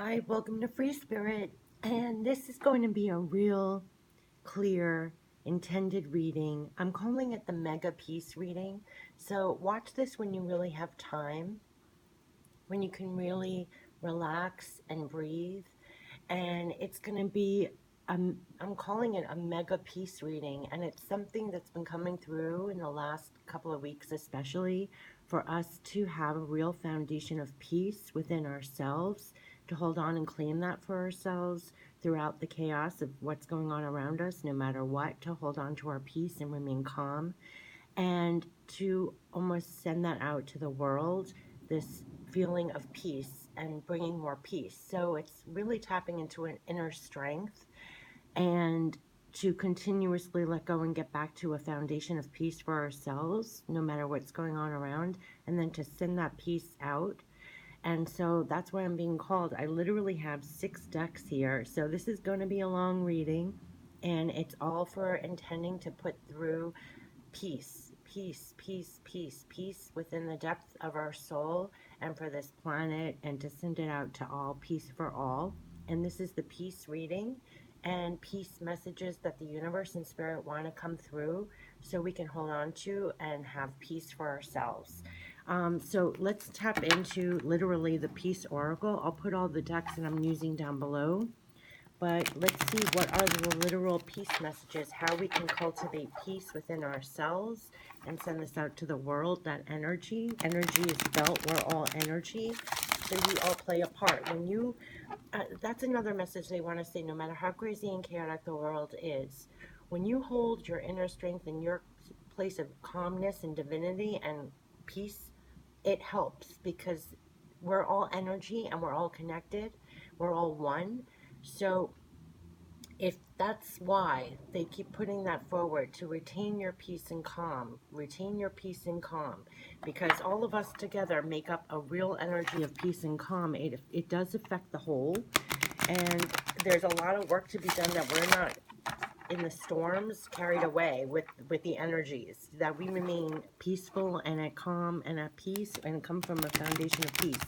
Hi, welcome to Free Spirit. And this is going to be a real clear, intended reading. I'm calling it the Mega Peace reading. So watch this when you really have time, when you can really relax and breathe. And it's going to be, I'm calling it a Mega Peace reading. And it's something that's been coming through in the last couple of weeks, especially for us to have a real foundation of peace within ourselves, to hold on and claim that for ourselves throughout the chaos of what's going on around us, no matter what, to hold on to our peace and remain calm, and to almost send that out to the world, this feeling of peace and bringing more peace. So it's really tapping into an inner strength, and to continuously let go and get back to a foundation of peace for ourselves, no matter what's going on around, and then to send that peace out. And so that's why I'm being called. I literally have 6 decks here. So this is going to be a long reading, and it's all for intending to put through peace, peace, peace, peace, peace within the depth of our soul and for this planet, and to send it out to all, peace for all. And this is the peace reading and peace messages that the universe and spirit want to come through so we can hold on to and have peace for ourselves. So let's tap into literally the peace oracle. I'll put all the decks that I'm using down below. But let's see, what are the literal peace messages, how we can cultivate peace within ourselves and send this out to the world. That energy is felt. We're all energy. So we all play a part. When you, that's another message they want to say, no matter how crazy and chaotic the world is, when you hold your inner strength in your place of calmness and divinity and peace, it helps, because we're all energy and we're all connected. We're all one. So if that's why they keep putting that forward, to retain your peace and calm, retain your peace and calm, because all of us together make up a real energy of peace and calm. It does affect the whole, and there's a lot of work to be done, that we're not in the storms carried away with the energies, that we remain peaceful and at calm and at peace and come from a foundation of peace.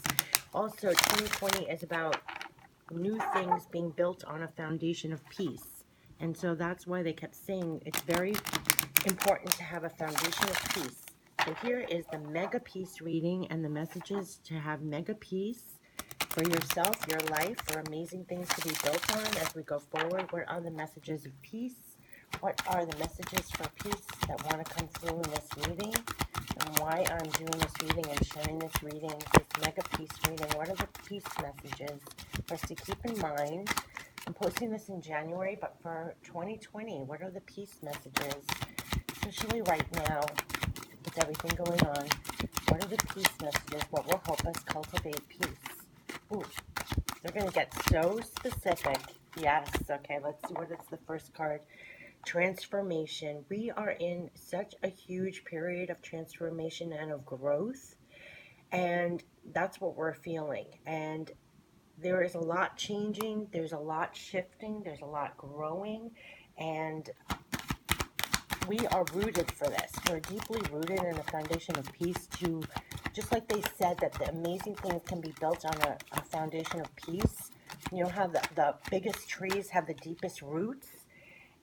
Also, 2020 is about new things being built on a foundation of peace. And so that's why they kept saying it's very important to have a foundation of peace. So here is the Mega Peace reading and the messages to have mega peace for yourself, your life, for amazing things to be built on as we go forward. What are the messages of peace? What are the messages for peace that want to come through in this reading? And why I'm doing this reading and sharing this reading, this Mega Peace reading. What are the peace messages for us to keep in mind? I'm posting this in January, but for 2020, what are the peace messages? Especially right now, with everything going on, what are the peace messages? What will help us cultivate peace? Ooh, they're going to get so specific. Yes, okay, let's see what is the first card. Transformation. We are in such a huge period of transformation and of growth, and that's what we're feeling. And there is a lot changing, there's a lot shifting, there's a lot growing, and we are rooted for this. We're deeply rooted in a foundation of peace, to, just like they said that the amazing things can be built on a foundation of peace. You know how the biggest trees have the deepest roots?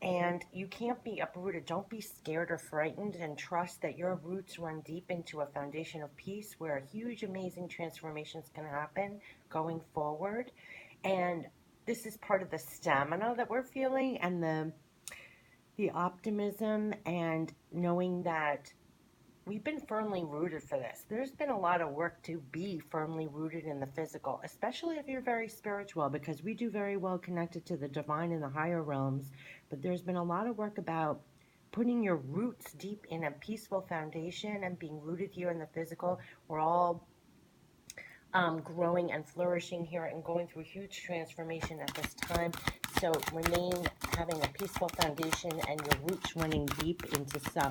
And you can't be uprooted. Don't be scared or frightened, and trust that your roots run deep into a foundation of peace, where huge, amazing transformations can happen going forward. And this is part of the stamina that we're feeling, and the optimism, and knowing that we've been firmly rooted for this. There's been a lot of work to be firmly rooted in the physical, especially if you're very spiritual, because we do very well connected to the divine and the higher realms. But there's been a lot of work about putting your roots deep in a peaceful foundation and being rooted here in the physical. We're all growing and flourishing here and going through huge transformation at this time. So remain having a peaceful foundation and your roots running deep into some,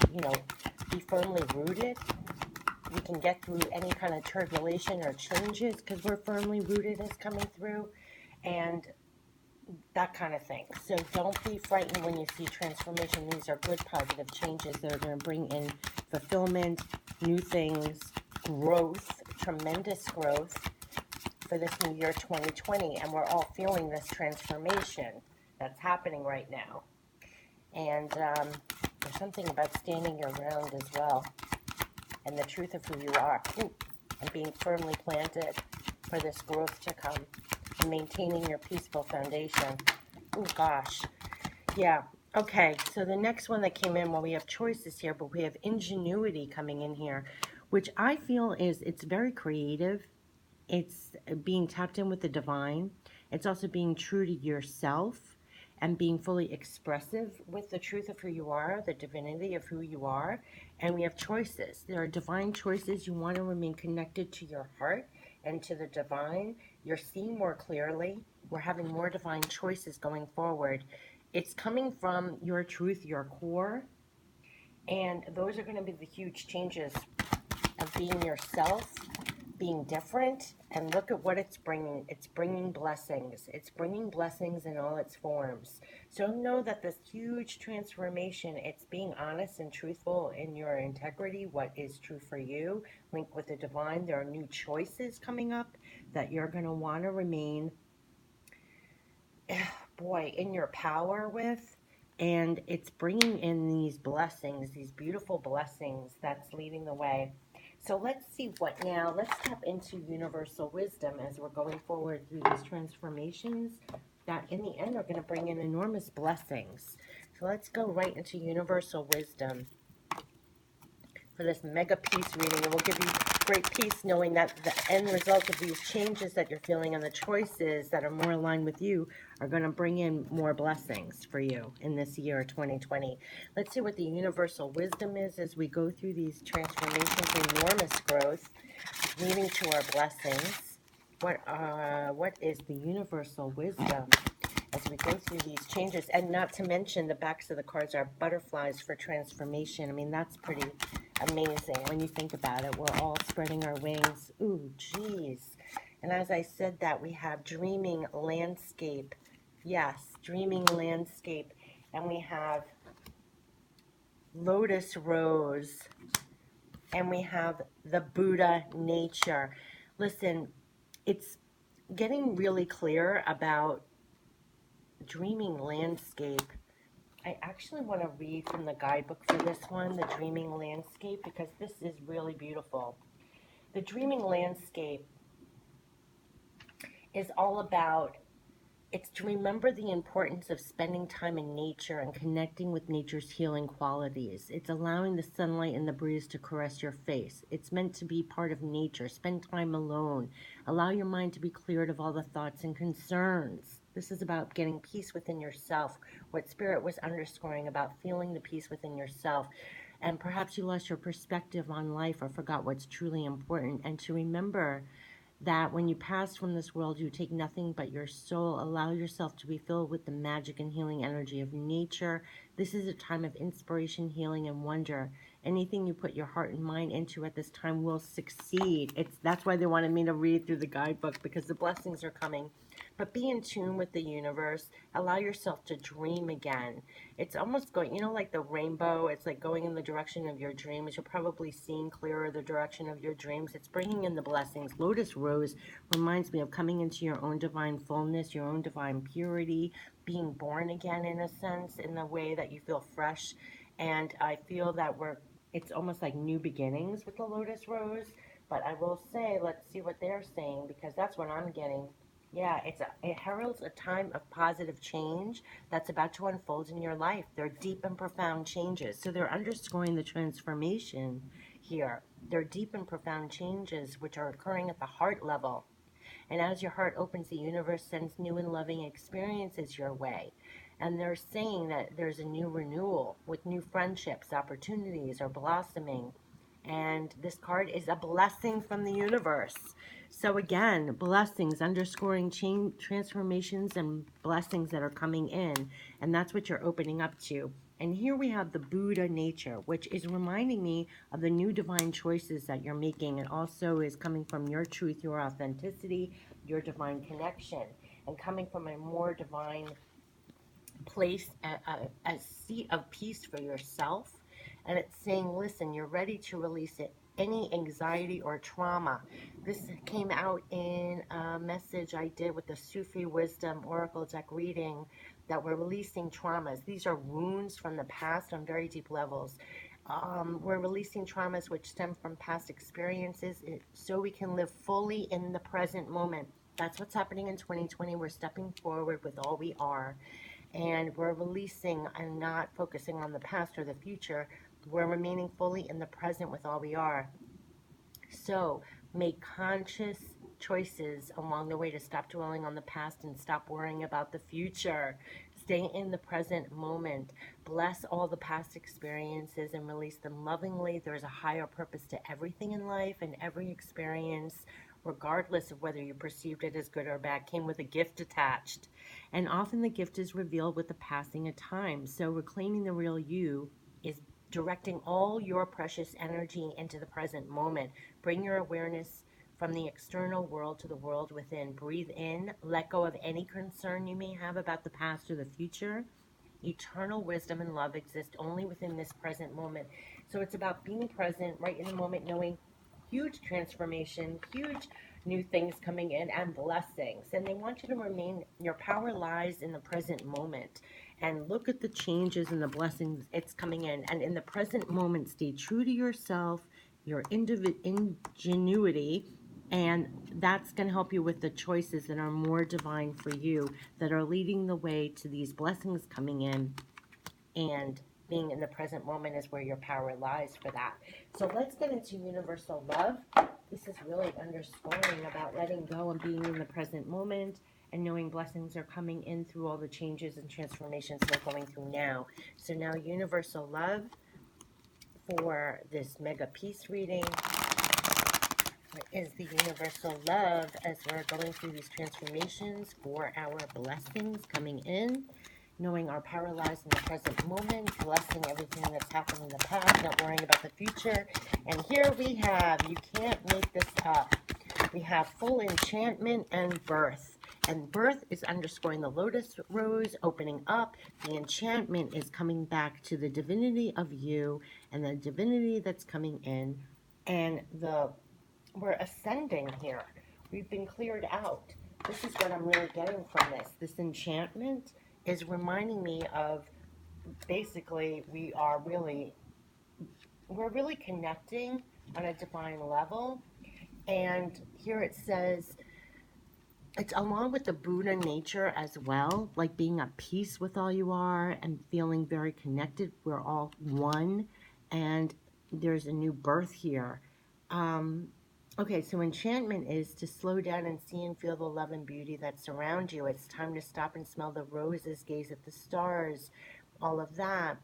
be firmly rooted. We can get through any kind of turbulation or changes because we're firmly rooted is coming through, and that kind of thing. So don't be frightened when you see transformation. These are good, positive changes that are going to bring in fulfillment, new things, growth, tremendous growth. for this new year 2020, and we're all feeling this transformation that's happening right now. And there's something about standing your ground as well, and the truth of who you are, and being firmly planted for this growth to come, and maintaining your peaceful foundation. Oh gosh, yeah. Okay, so the next one that came in, well, we have choices here, but we have ingenuity coming in here, which I feel is, it's very creative. It's being tapped in with the divine. It's also being true to yourself and being fully expressive with the truth of who you are, the divinity of who you are. And we have choices. There are divine choices. You want to remain connected to your heart and to the divine. You're seeing more clearly. We're having more divine choices going forward. It's coming from your truth, your core. And those are going to be the huge changes of being yourself, being different, and look at what it's bringing. It's bringing blessings. It's bringing blessings in all its forms. So know that this huge transformation, it's being honest and truthful in your integrity, what is true for you, linked with the divine. There are new choices coming up that you're going to want to remain, boy, in your power with. And it's bringing in these blessings, these beautiful blessings that's leading the way. So let's see what now. Let's tap into universal wisdom as we're going forward through these transformations that in the end are going to bring in enormous blessings. So let's go right into universal wisdom for this mega peace reading. It will give you great peace knowing that the end result of these changes that you're feeling and the choices that are more aligned with you are going to bring in more blessings for you in this year 2020. Let's see what the universal wisdom is as we go through these transformations, enormous growth, leading to our blessings. What is the universal wisdom as we go through these changes? And not to mention the backs of the cards are butterflies for transformation. I mean, that's pretty amazing when you think about it. We're all spreading our wings. Ooh, geez. And as I said that, we have dreaming landscape. Yes, dreaming landscape. And we have lotus rose. And we have the Buddha nature. Listen, it's getting really clear about dreaming landscape. I actually want to read from the guidebook for this one, the dreaming landscape, because this is really beautiful. The dreaming landscape is all about, it's to remember the importance of spending time in nature and connecting with nature's healing qualities. It's allowing the sunlight and the breeze to caress your face. It's meant to be part of nature. Spend time alone. Allow your mind to be cleared of all the thoughts and concerns. This is about getting peace within yourself, what Spirit was underscoring about feeling the peace within yourself. And perhaps you lost your perspective on life or forgot what's truly important. And to remember that when you pass from this world, you take nothing but your soul. Allow yourself to be filled with the magic and healing energy of nature. This is a time of inspiration, healing, and wonder. Anything you put your heart and mind into at this time will succeed. That's why they wanted me to read through the guidebook, because the blessings are coming. But be in tune with the universe. Allow yourself to dream again. It's almost going, like the rainbow. It's like going in the direction of your dreams. You're probably seeing clearer the direction of your dreams. It's bringing in the blessings. Lotus Rose reminds me of coming into your own divine fullness, your own divine purity, being born again in a sense, in the way that you feel fresh. And I feel that it's almost like new beginnings with the Lotus Rose. But I will say, let's see what they're saying, because that's what I'm getting. Yeah, it heralds a time of positive change that's about to unfold in your life. They're deep and profound changes. So they're underscoring the transformation here. They're deep and profound changes which are occurring at the heart level. And as your heart opens, the universe sends new and loving experiences your way. And they're saying that there's a new renewal with new friendships, opportunities are blossoming. And this card is a blessing from the universe. So again, blessings, underscoring change, transformations and blessings that are coming in. And that's what you're opening up to. And here we have the Buddha nature, which is reminding me of the new divine choices that you're making. It also is coming from your truth, your authenticity, your divine connection, and coming from a more divine place, a seat of peace for yourself. And it's saying, listen, you're ready to release it, any anxiety or trauma. This came out in a message I did with the Sufi Wisdom Oracle deck reading, that we're releasing traumas. These are wounds from the past on very deep levels. We're releasing traumas which stem from past experiences, so we can live fully in the present moment. That's what's happening in 2020. We're stepping forward with all we are, and we're releasing and not focusing on the past or the future. We're remaining fully in the present with all we are. So make conscious choices along the way to stop dwelling on the past and stop worrying about the future. Stay in the present moment. Bless all the past experiences and release them lovingly. There's a higher purpose to everything in life, and every experience, regardless of whether you perceived it as good or bad, came with a gift attached. And often the gift is revealed with the passing of time. So reclaiming the real you is directing all your precious energy into the present moment. Bring your awareness from the external world to the world within. Breathe in, let go of any concern you may have about the past or the future. Eternal wisdom and love exist only within this present moment. So it's about being present right in the moment, knowing huge transformation, huge new things coming in, and blessings. And they want you to remain, your power lies in the present moment. And look at the changes and the blessings it's coming in. And in the present moment, stay true to yourself, your ingenuity, and that's going to help you with the choices that are more divine for you, that are leading the way to these blessings coming in. And being in the present moment is where your power lies for that. So let's get into universal love. This is really underscoring about letting go and being in the present moment, and knowing blessings are coming in through all the changes and transformations we're going through now. So now universal love for this mega peace reading. What is the universal love as we're going through these transformations for our blessings coming in? Knowing our power lies in the present moment, blessing everything that's happened in the past, not worrying about the future. And here we have, you can't make this up, we have full enchantment and birth. And birth is underscoring the lotus rose opening up. The enchantment is coming back to the divinity of you and the divinity that's coming in. And we're ascending here. We've been cleared out. This is what I'm really getting from this. This enchantment is reminding me of, basically, we're really connecting on a divine level. And here it says, it's along with the Buddha nature as well, like being at peace with all you are and feeling very connected. We're all one, and there's a new birth here. Okay, so enchantment is to slow down and see and feel the love and beauty that surround you. It's time to stop and smell the roses, gaze at the stars, all of that.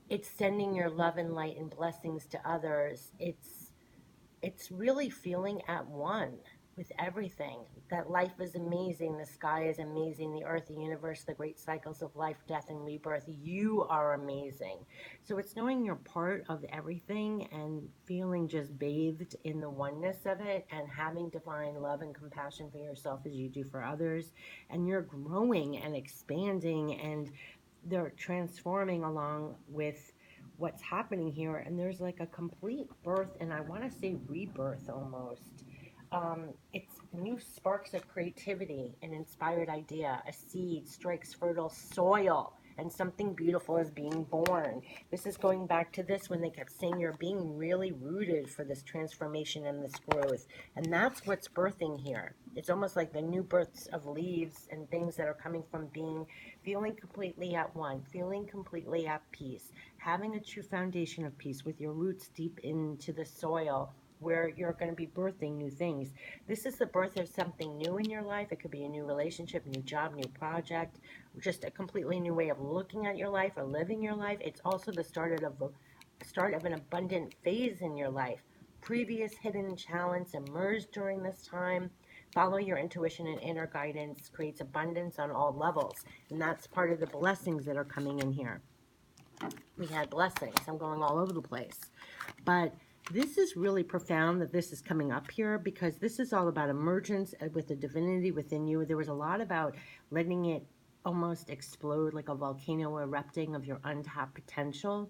It's sending your love and light and blessings to others. It's really feeling at one with everything. That life is amazing, the sky is amazing, the earth, the universe, the great cycles of life, death, and rebirth. You are amazing. So it's knowing you're part of everything and feeling just bathed in the oneness of it, and having divine love and compassion for yourself as you do for others. And you're growing and expanding, and they're transforming along with what's happening here. And there's like a complete birth, and I want to say rebirth almost. It's new sparks of creativity, an inspired idea, a seed strikes fertile soil, and something beautiful is being born. This is going back to this when they kept saying you're being really rooted for this transformation and this growth. And that's what's birthing here. It's almost like the new births of leaves and things that are coming from feeling completely at one, feeling completely at peace, having a true foundation of peace with your roots deep into the soil, where you're going to be birthing new things. This is the birth of something new in your life. It could be a new relationship, new job, new project, just a completely new way of looking at your life or living your life. It's also the start of an abundant phase in your life. Previous hidden talents emerge during this time. Follow your intuition and inner guidance creates abundance on all levels. And that's part of the blessings that are coming in here. We had blessings. I'm going all over the place. But this is really profound that this is coming up here, because this is all about emergence with the divinity within you. There was a lot about letting it almost explode like a volcano erupting of your untapped potential.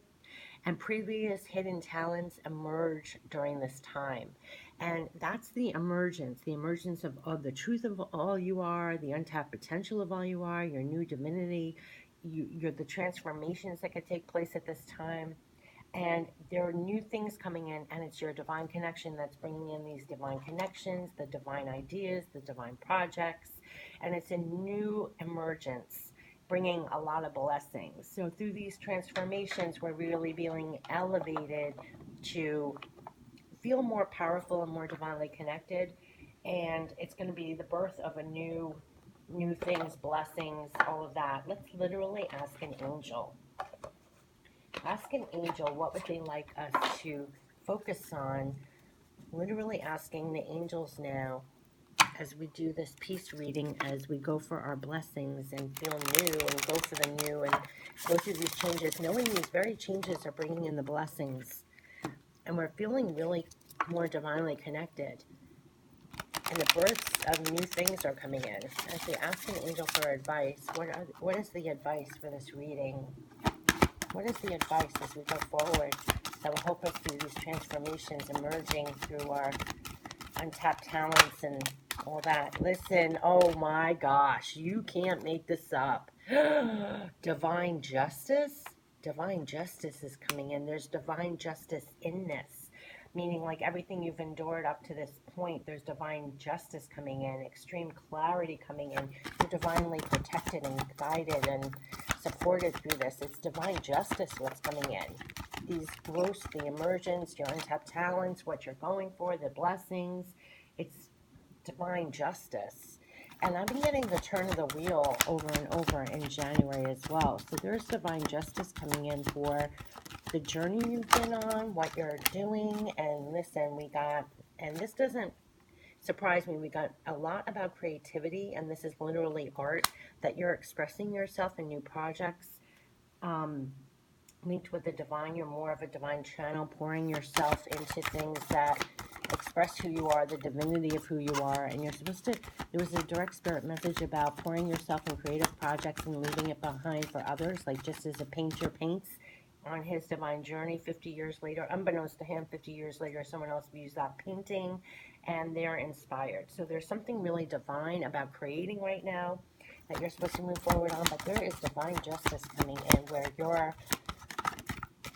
and previous hidden talents emerge during this time. And that's the emergence of the truth of all you are, the untapped potential of all you are, your new divinity, you're the transformations that could take place at this time. And there are new things coming in, and it's your divine connection that's bringing in these divine connections, the divine ideas, the divine projects, and it's a new emergence bringing a lot of blessings. So through these transformations, we're really being elevated to feel more powerful and more divinely connected, and it's going to be the birth of a new things, blessings, all of that. Let's literally ask an angel. Ask an angel what would they like us to focus on. Literally asking the angels now as we do this peace reading, as we go for our blessings and feel new and go for the new and go through these changes, knowing these very changes are bringing in the blessings. And we're feeling really more divinely connected. And the births of new things are coming in. As we ask an angel for advice, what is the advice for this reading? What is the advice as we go forward that will help us through these transformations emerging through our untapped talents and all that? Listen, oh my gosh, you can't make this up. Divine justice? Divine justice is coming in. There's divine justice in this. Meaning, like everything you've endured up to this point, there's divine justice coming in, extreme clarity coming in. You're divinely protected and guided and supported through this. It's divine justice what's coming in. These growths, the emergence, your untapped talents, what you're going for, the blessings. It's divine justice. And I've been getting the turn of the wheel over and over in January as well. So there's divine justice coming in for the journey you've been on, what you're doing. And listen, and this doesn't surprise me, we got a lot about creativity, and this is literally art, that you're expressing yourself in new projects. Um, Linked with the divine, you're more of a divine channel, pouring yourself into things that express who you are, the divinity of who you are. And you're supposed to, there was a direct spirit message about pouring yourself in creative projects and leaving it behind for others, like just as a painter paints on his divine journey 50 years later, unbeknownst to him, 50 years later someone else views that painting and they're inspired. So there's something really divine about creating right now that you're supposed to move forward on, but there is divine justice coming in where you're,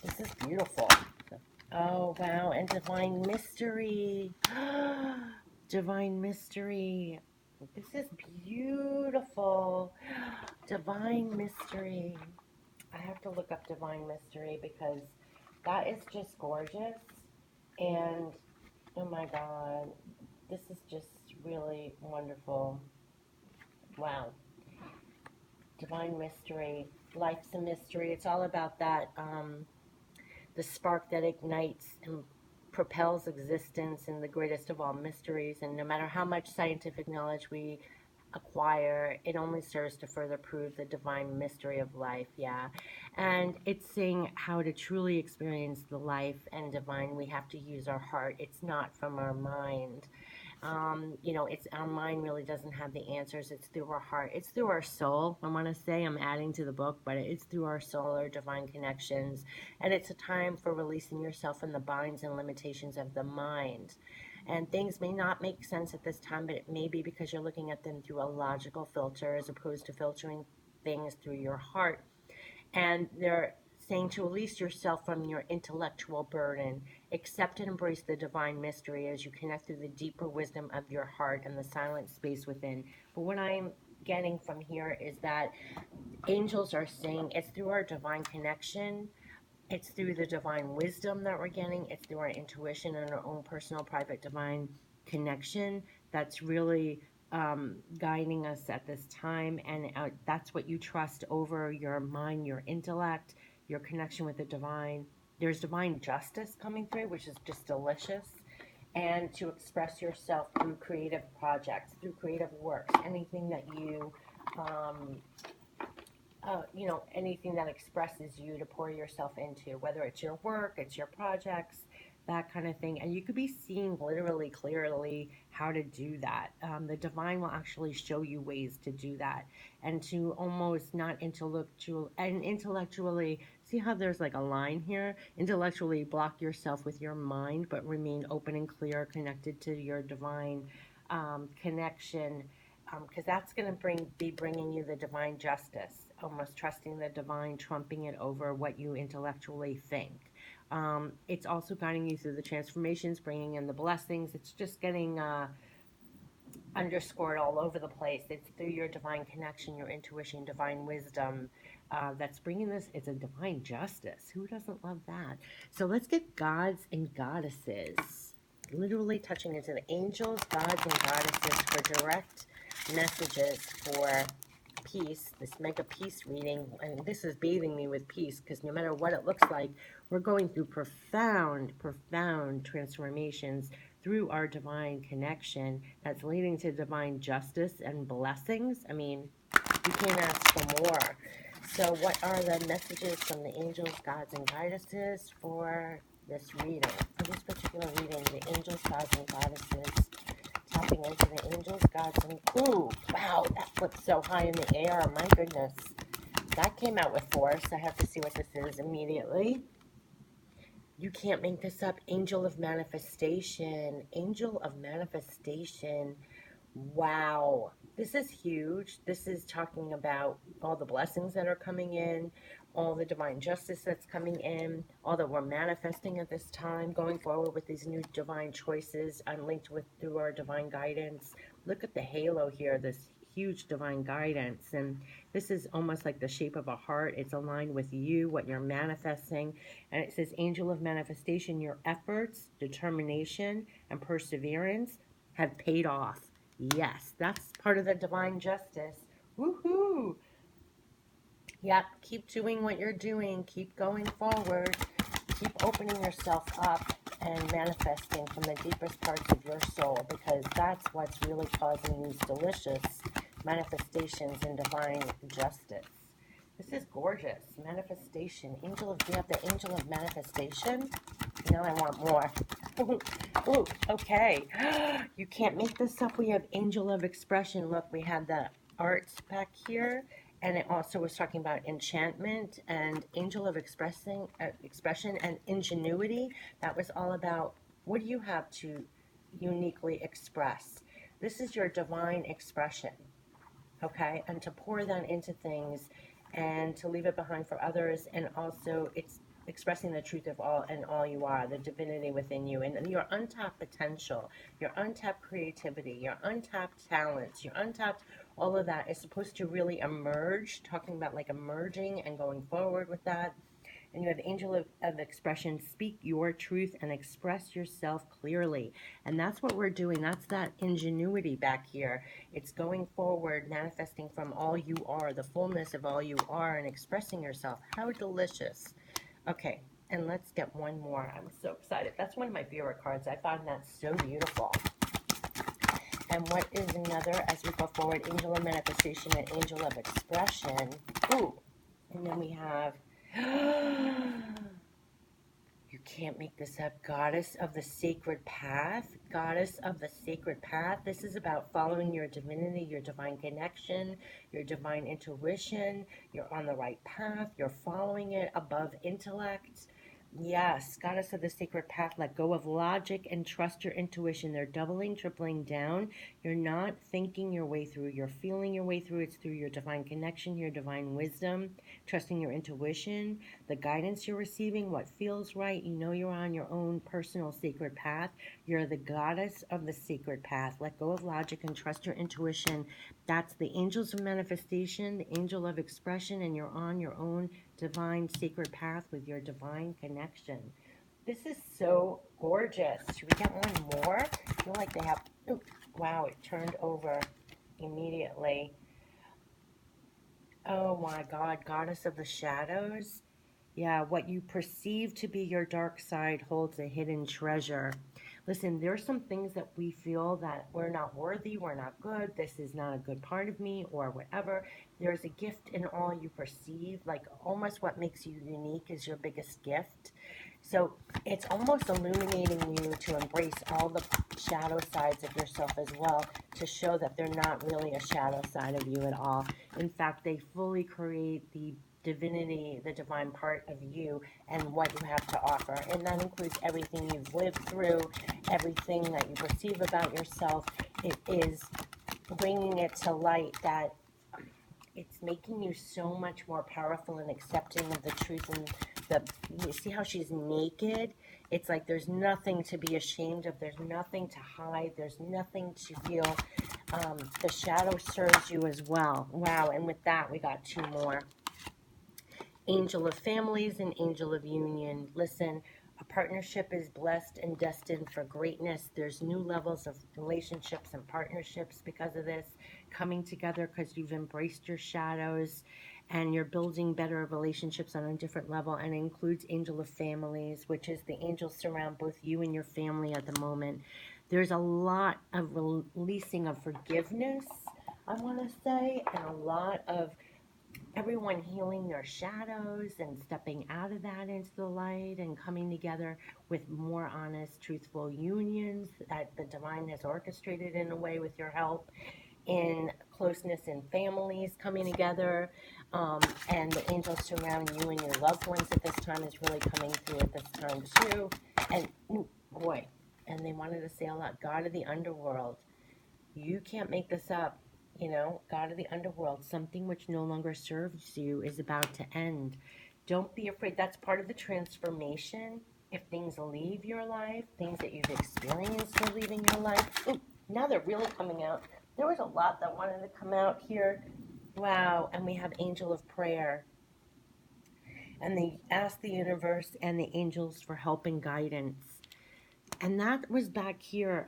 this is beautiful. Oh, wow. And divine mystery. Divine mystery. This is beautiful. Divine mystery. I have to look up divine mystery because that is just gorgeous. And oh my God, this is just really wonderful. Wow. Divine mystery. Life's a mystery. It's all about that. The spark that ignites and propels existence in the greatest of all mysteries. And no matter how much scientific knowledge we acquire, it only serves to further prove the divine mystery of life. Yeah. And it's saying how to truly experience the life and divine, we have to use our heart. It's not from our mind. It's our mind really doesn't have the answers. It's through our heart. It's through our soul. I want to say I'm adding to the book, but it's through our soul, our divine connections. And it's a time for releasing yourself from the binds and limitations of the mind. And things may not make sense at this time, but it may be because you're looking at them through a logical filter as opposed to filtering things through your heart. And they're saying to release yourself from your intellectual burden, accept and embrace the divine mystery as you connect through the deeper wisdom of your heart and the silent space within. But what I'm getting from here is that angels are saying it's through our divine connection, it's through the divine wisdom that we're getting, it's through our intuition and our own personal private divine connection that's really guiding us at this time. And that's what you trust over your mind, your intellect, your connection with the divine. There's divine justice coming through, which is just delicious. And to express yourself through creative projects, through creative works, anything that um, anything that expresses you to pour yourself into, whether it's your work, it's your projects, that kind of thing. And you could be seeing literally clearly how to do that. The divine will actually show you ways to do that and to almost not intellectually see how there's like a line here, intellectually block yourself with your mind, but remain open and clear, connected to your divine connection, because that's going to be bringing you the divine justice, almost trusting the divine, trumping it over what you intellectually think. It's also guiding you through the transformations, bringing in the blessings. It's just getting underscored all over the place. It's through your divine connection, your intuition, divine wisdom, that's bringing this. It's a divine justice. Who doesn't love that? So let's get gods and goddesses. Literally touching into the angels, gods, and goddesses for direct messages for peace, this mega peace reading. And this is bathing me with peace because no matter what it looks like, we're going through profound, profound transformations through our divine connection that's leading to divine justice and blessings. I mean, you can't ask for more. So, what are the messages from the angels, gods, and goddesses for this reading? For this particular reading, the angels, gods, and goddesses, tapping into the angels, gods, and ooh, wow, that flipped so high in the air. My goodness, that came out with force. I have to see what this is immediately. You can't make this up. Angel of manifestation. Angel of manifestation. Wow. This is huge. This is talking about all the blessings that are coming in, all the divine justice that's coming in, all that we're manifesting at this time, going forward with these new divine choices unlinked with through our divine guidance. Look at the halo here, this huge divine guidance. And this is almost like the shape of a heart. It's aligned with you, what you're manifesting. And it says, Angel of manifestation, your efforts, determination, and perseverance have paid off. Yes, that's part of the divine justice. Woohoo! Yep, keep doing what you're doing. Keep going forward. Keep opening yourself up and manifesting from the deepest parts of your soul, because that's what's really causing these delicious manifestations in divine justice. This is gorgeous. Manifestation. Angel of, we have the angel of manifestation. Now I want more. Ooh, okay. You can't make this up. We have angel of expression. Look, we had the art back here, and it also was talking about enchantment and angel of expression and ingenuity. That was all about what do you have to uniquely express. This is your divine expression, okay? And to pour that into things and to leave it behind for others, and also it's expressing the truth of all you are, the divinity within you, and your untapped potential, your untapped creativity, your untapped talents, your untapped, all of that is supposed to really emerge, talking about like emerging and going forward with that. And you have angel of expression. Speak your truth and express yourself clearly. And that's what we're doing. That's that ingenuity back here. It's going forward, manifesting from all you are, the fullness of all you are, and expressing yourself. How delicious. Okay, and let's get one more. I'm so excited. That's one of my favorite cards. I find that so beautiful. And what is another as we go forward? Angel of manifestation and angel of expression. Ooh, and then we have you can't make this up. Goddess of the sacred path. Goddess of the sacred path. This is about following your divinity, your divine connection, your divine intuition. You're on the right path. You're following it above intellect. Yes, goddess of the sacred path, let go of logic and trust your intuition. They're doubling, tripling down. You're not thinking your way through, you're feeling your way through. It's through your divine connection, your divine wisdom, trusting your intuition, the guidance you're receiving, what feels right. You know you're on your own personal sacred path. You're the goddess of the sacred path. Let go of logic and trust your intuition. That's the angels of manifestation, the angel of expression, and you're on your own divine sacred path with your divine connection. This is so gorgeous. Should we get one more? I feel like they have, ooh, wow, it turned over immediately. Oh my God, goddess of the shadows. Yeah, what you perceive to be your dark side holds a hidden treasure. Listen, there's some things that we feel that we're not worthy, we're not good, this is not a good part of me, or whatever. There's a gift in all you perceive, like almost what makes you unique is your biggest gift. So it's almost illuminating you to embrace all the shadow sides of yourself as well, to show that they're not really a shadow side of you at all. In fact, they fully create the divinity, the divine part of you and what you have to offer. And that includes everything you've lived through, everything that you perceive about yourself. It is bringing it to light that it's making you so much more powerful and accepting of the truth. And you see how she's naked? It's like there's nothing to be ashamed of. There's nothing to hide. There's nothing to feel. The shadow serves you as well. Wow. And with that, we got two more. Angel of families and angel of union. Listen, a partnership is blessed and destined for greatness. There's new levels of relationships and partnerships because of this coming together, because you've embraced your shadows and you're building better relationships on a different level. And it includes angel of families, which is the angels surround both you and your family at the moment. There's a lot of releasing of forgiveness, I want to say, and a lot of everyone healing their shadows and stepping out of that into the light and coming together with more honest, truthful unions that the divine has orchestrated in a way with your help, in closeness in families coming together, and the angels surround you and your loved ones at this time is really coming through at this time too. And boy, and they wanted to say a lot, God of the underworld. You can't make this up. You know, God of the underworld, something which no longer serves you is about to end. Don't be afraid. That's part of the transformation. If things leave your life, things that you've experienced are leaving your life. Ooh, now they're really coming out. There was a lot that wanted to come out here. Wow. And we have angel of prayer. And they ask the universe and the angels for help and guidance. And that was back here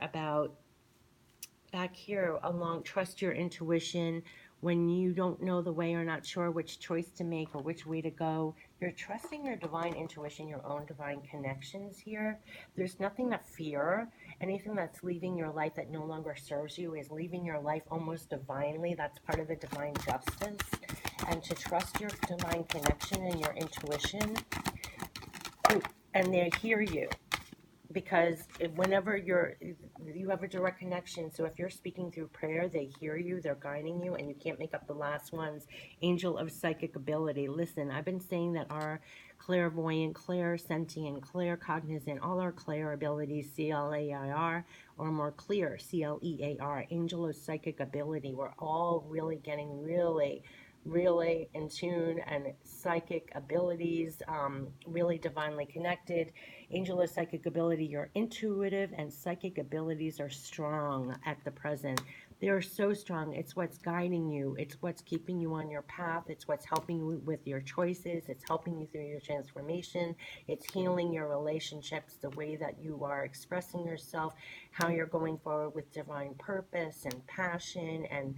along trust your intuition. When you don't know the way or not sure which choice to make or which way to go, you're trusting your divine intuition, your own divine connections here. There's nothing to fear. Anything that's leaving your life that no longer serves you is leaving your life almost divinely. That's part of the divine justice. And to trust your divine connection and your intuition, and they hear you, because whenever you have a direct connection. So if you're speaking through prayer, they hear you, they're guiding you, and you can't make up the last ones. Angel of psychic ability. Listen, I've been saying that our clairvoyant, clairsentient, claircognizant, all our clair abilities, CLAIR, or more clear, CLEAR, angel of psychic ability, we're all really getting really in tune and psychic abilities, really divinely connected. Angel of psychic ability, your intuitive and psychic abilities are strong at the present. They are so strong. It's what's guiding you. It's what's keeping you on your path. It's what's helping you with your choices. It's helping you through your transformation. It's healing your relationships, the way that you are expressing yourself, how you're going forward with divine purpose and passion and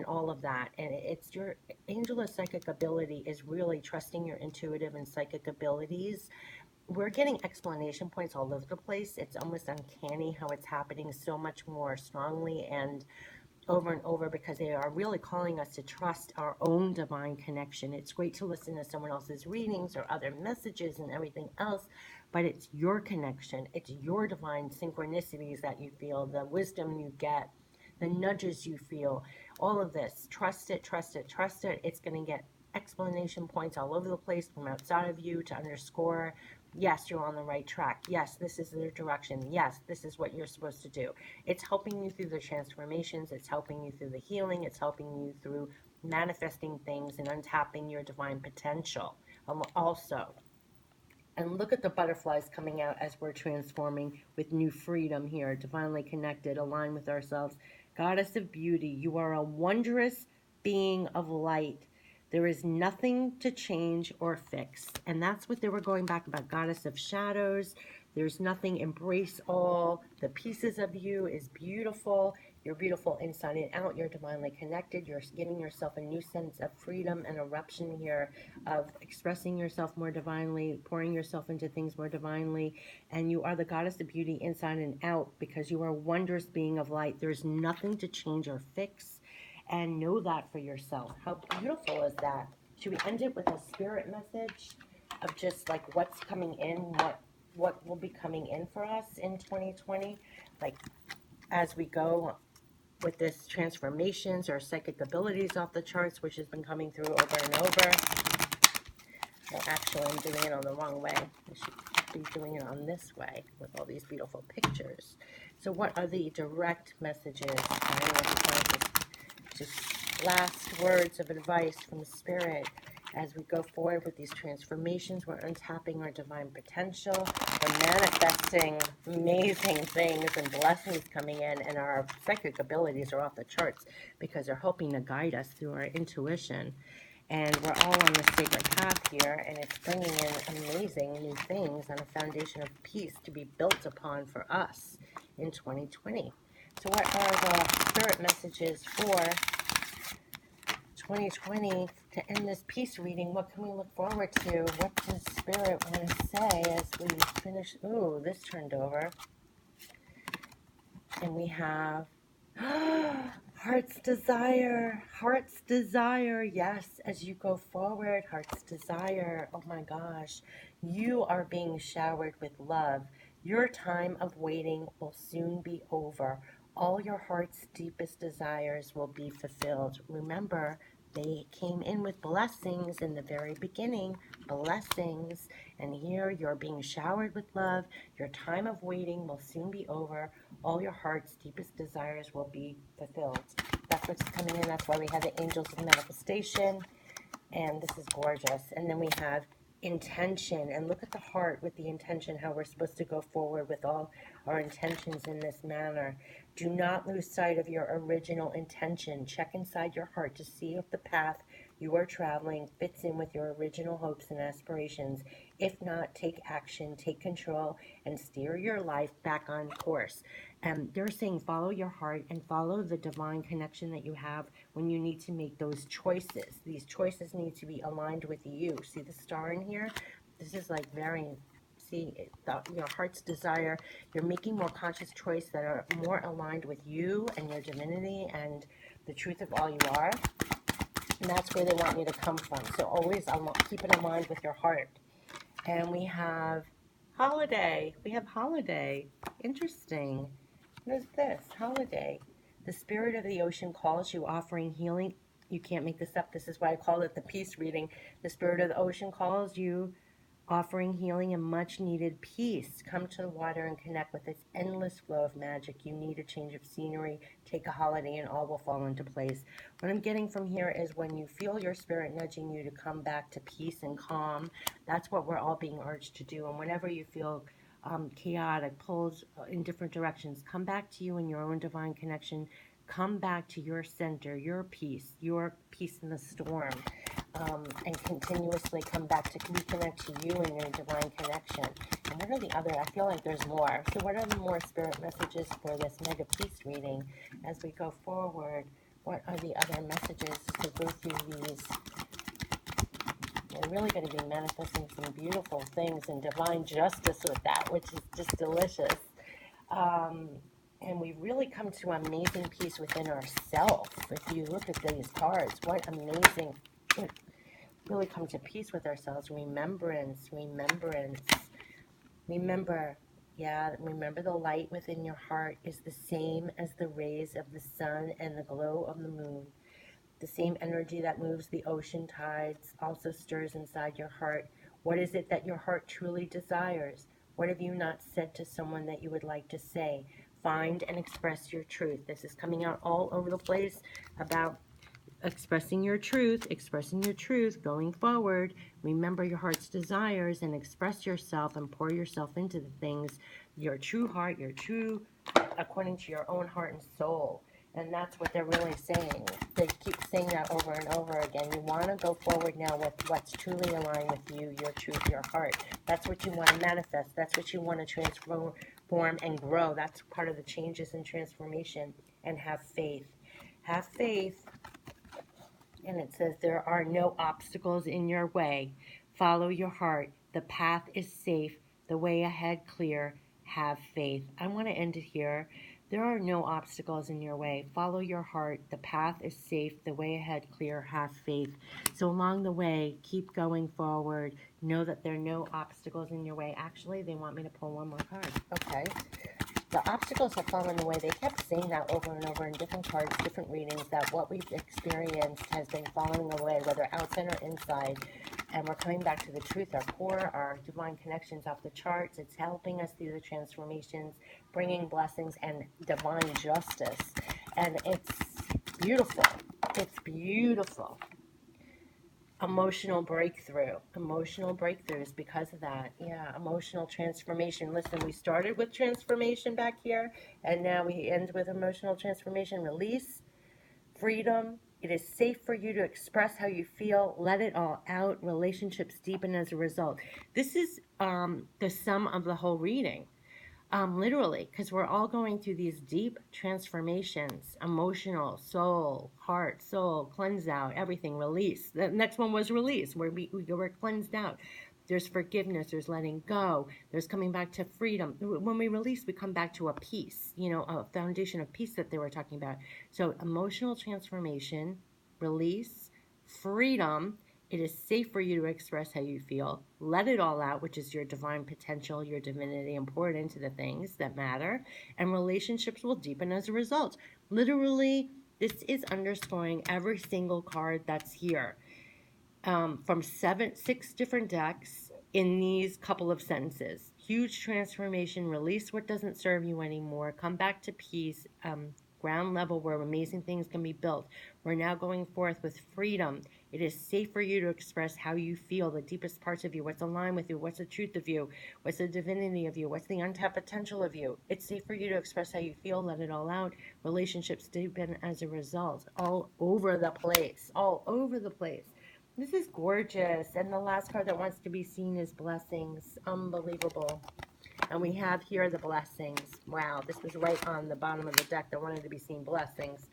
all of that. And it's your angel of psychic ability is really trusting your intuitive and psychic abilities. We're getting explanation points all over the place. It's almost uncanny how it's happening so much more strongly and over, because they are really calling us to trust our own divine connection. It's great to listen to someone else's readings or other messages and everything else, but it's your connection. It's your divine synchronicities that you feel, the wisdom you get, the nudges you feel, all of this. Trust it, trust it, trust it. It's going to get explanation points all over the place from outside of you to underscore, yes, you're on the right track. Yes, this is the direction. Yes, this is what you're supposed to do. It's helping you through the transformations. It's helping you through the healing. It's helping you through manifesting things and untapping your divine potential also. And look at the butterflies coming out as we're transforming with new freedom here, divinely connected, aligned with ourselves. Goddess of beauty, you are a wondrous being of light. There is nothing to change or fix. And that's what they were going back about, goddess of shadows. There's nothing, embrace all. The pieces of you is beautiful. You're beautiful inside and out. You're divinely connected. You're giving yourself a new sense of freedom and eruption here, of expressing yourself more divinely, pouring yourself into things more divinely. And you are the goddess of beauty inside and out, because you are a wondrous being of light. There's nothing to change or fix. And know that for yourself. How beautiful is that? Should we end it with a spirit message of just like what's coming in, what what will be coming in for us in 2020, like as we go with this transformations or psychic abilities off the charts, which has been coming through over and over. Well, actually, I'm doing it on the wrong way. I should be doing it on this way with all these beautiful pictures. So what are the direct messages? Just last words of advice from Spirit as we go forward with these transformations. We're untapping our divine potential. We're manifesting amazing things and blessings coming in, and our psychic abilities are off the charts because they're helping to guide us through our intuition. And we're all on the sacred path here, and it's bringing in amazing new things on a foundation of peace to be built upon for us in 2020. So what are the spirit messages for 2020 to end this peace reading? What can we look forward to? What does Spirit want to say as we finish? Ooh, this turned over. And we have heart's desire, heart's desire. Yes, as you go forward, heart's desire. Oh my gosh, you are being showered with love. Your time of waiting will soon be over. All your heart's deepest desires will be fulfilled. Remember, they came in with blessings in the very beginning, blessings. And here you're being showered with love. Your time of waiting will soon be over. All your heart's deepest desires will be fulfilled. That's what's coming in. That's why we have the angels of manifestation. And this is gorgeous. And then we have intention. And look at the heart with the intention, how we're supposed to go forward with all our intentions in this manner. Do not lose sight of your original intention. Check inside your heart to see if the path you are traveling fits in with your original hopes and aspirations. If not, take action, take control, and steer your life back on course. And they're saying follow your heart and follow the divine connection that you have when you need to make those choices. These choices need to be aligned with you. See the star in here? This is like very, see, your heart's desire. You're making more conscious choices that are more aligned with you and your divinity and the truth of all you are. And that's where they want you to come from. So always keep it aligned with your heart. And we have holiday. We have holiday. Interesting. What is this? Holiday. The spirit of the ocean calls you, offering healing. You can't make this up. This is why I call it the peace reading. The spirit of the ocean calls you, offering healing and much needed peace. Come to the water and connect with its endless flow of magic. You need a change of scenery, take a holiday, and all will fall into place. What I'm getting from here is when you feel your spirit nudging you to come back to peace and calm, that's what we're all being urged to do. And whenever you feel chaotic, pulls in different directions, come back to you and your own divine connection. Come back to your center, your peace in the storm. And continuously come back to reconnect to you and your divine connection. And what are the other, I feel like there's more. So what are the more spirit messages for this mega peace reading as we go forward? What are the other messages to go through these? We're really going to be manifesting some beautiful things and divine justice with that, which is just delicious. And we really come to amazing peace within ourselves. If you look at these cards, what amazing, really come to peace with ourselves. Remembrance. Remember, remember the light within your heart is the same as the rays of the sun and the glow of the moon. The same energy that moves the ocean tides also stirs inside your heart. What is it that your heart truly desires? What have you not said to someone that you would like to say? Find and express your truth. This is coming out all over the place about expressing your truth, going forward. Remember your heart's desires and express yourself and pour yourself into the things, your true heart, according to your own heart and soul. And that's what they're really saying. They keep saying that over and over again. You want to go forward now with what's truly aligned with you, your truth, your heart. That's what you want to manifest. That's what you want to transform and grow. That's part of the changes and transformation. And have faith. Have faith. And it says there are no obstacles in your way. Follow your heart. The path is safe. The way ahead clear. Have faith. I want to end it here. There are no obstacles in your way. Follow your heart. The path is safe. The way ahead clear. Have faith. So along the way, keep going forward. Know that there are no obstacles in your way. Actually, they want me to pull one more card. Okay. The obstacles have fallen away. They kept saying that over and over in different cards, different readings, that what we've experienced has been falling away, whether outside or inside. And we're coming back to the truth, our core, our divine connections off the charts. It's helping us through the transformations, bringing blessings and divine justice. And it's beautiful. It's beautiful. Emotional breakthroughs because of that. Yeah, emotional transformation. Listen, we started with transformation back here, and now we end with emotional transformation. Release, freedom. It is safe for you to express how you feel. Let it all out. Relationships deepen as a result. This is the sum of the whole reading. Literally, because we're all going through these deep transformations, emotional, soul, heart, soul, cleanse out, everything, release. The next one was release, where we were cleansed out. There's forgiveness, there's letting go, there's coming back to freedom. When we release, we come back to a peace, a foundation of peace that they were talking about. So emotional transformation, release, freedom. It is safe for you to express how you feel. Let it all out, which is your divine potential, your divinity, and pour it into the things that matter. And relationships will deepen as a result. Literally, this is underscoring every single card that's here from 6 different decks in these couple of sentences. Huge transformation, release what doesn't serve you anymore, come back to peace, ground level where amazing things can be built. We're now going forth with freedom. It is safe for you to express how you feel, the deepest parts of you, what's aligned with you, what's the truth of you, what's the divinity of you, what's the untapped potential of you. It's safe for you to express how you feel, let it all out. Relationships deepen as a result. All over the place, all over the place. This is gorgeous. And the last card that wants to be seen is blessings. Unbelievable. And we have here the blessings. Wow, this was right on the bottom of the deck that wanted to be seen. Blessings.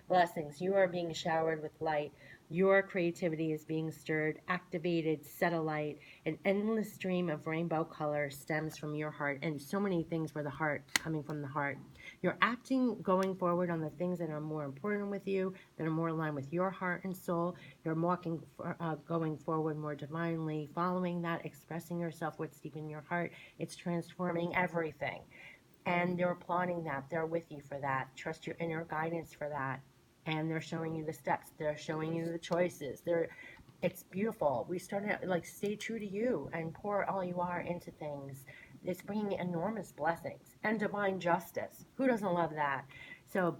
Blessings. You are being showered with light. Your creativity is being stirred, activated, set alight. An endless stream of rainbow color stems from your heart. And so many things for the heart, coming from the heart. You're acting, going forward on the things that are more important with you, that are more aligned with your heart and soul. You're going forward more divinely, following that, expressing yourself, what's deep in your heart. It's transforming everything. And they're applauding that. They're with you for that. Trust your inner guidance for that. And they're showing you the steps. They're showing you the choices. It's beautiful. We started out, like, stay true to you and pour all you are into things. It's bringing enormous blessings and divine justice. Who doesn't love that? So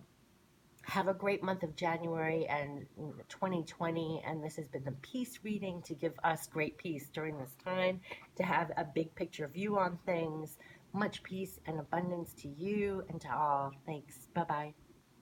have a great month of January and 2020. And this has been the peace reading to give us great peace during this time, to have a big picture view on things. Much peace and abundance to you and to all. Thanks. Bye-bye.